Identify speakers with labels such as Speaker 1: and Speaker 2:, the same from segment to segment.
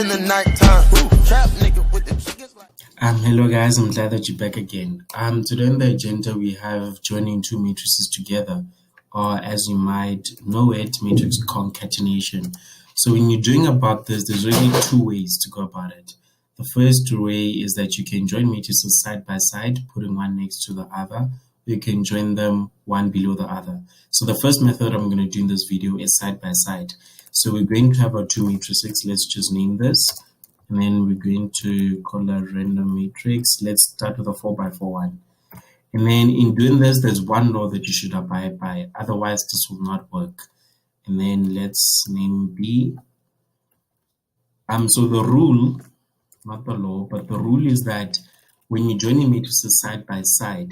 Speaker 1: in the nighttime. Trap nigga with the chickens like.
Speaker 2: Hello guys, I'm glad that you're back again. Today on the agenda we have joining two matrices together, or as you might know it, matrix concatenation. So when you're doing about this, there's really two ways to go about it. The first way is that you can join matrices side by side, putting one next to the other. You can join them one below the other. So the first method I'm going to do in this video is side by side. So we're going to have our two matrices. Let's just name this. And then we're going to call a random matrix. Let's start with a 4x4 one. And then in doing this, there's one law that you should abide by. Otherwise, this will not work. And then let's name B. So the rule, not the law, but the rule is that when you're joining matrices side by side,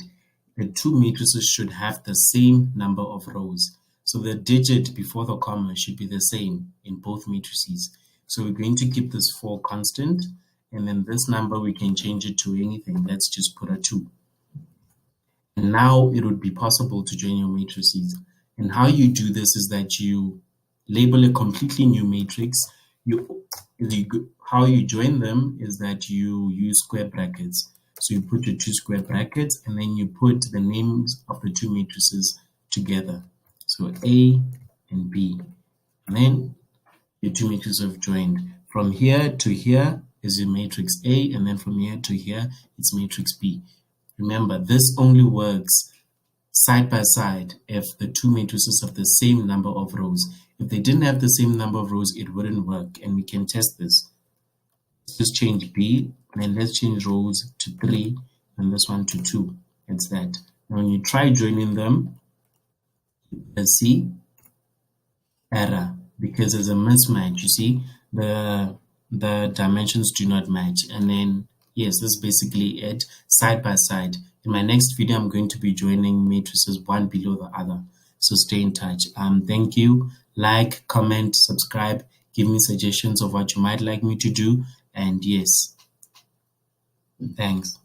Speaker 2: the two matrices should have the same number of rows. So the digit before the comma should be the same in both matrices. So we're going to keep this 4 constant, and then this number we can change it to anything. Let's just put a 2. And now it would be possible to join your matrices. And how you do this is that you label a completely new matrix. How you join them is that you use square brackets. So you put your 2 square brackets, and then you put the names of the two matrices together. So A and B. And then your two matrices have joined. From here to here is your matrix A, and then from here to here, it's matrix B. Remember, this only works side by side if the two matrices have the same number of rows. If they didn't have the same number of rows, it wouldn't work, and we can test this. Let's just change B, and then let's change rows to 3, and this one to 2. It's that. Now, when you try joining them, let's see, error. Because there's a mismatch, you see, the dimensions do not match. And then, yes, this is basically it, side by side. In my next video, I'm going to be joining matrices one below the other. So stay in touch. Thank you. Like, comment, subscribe, give me suggestions of what you might like me to do. And yes, thanks.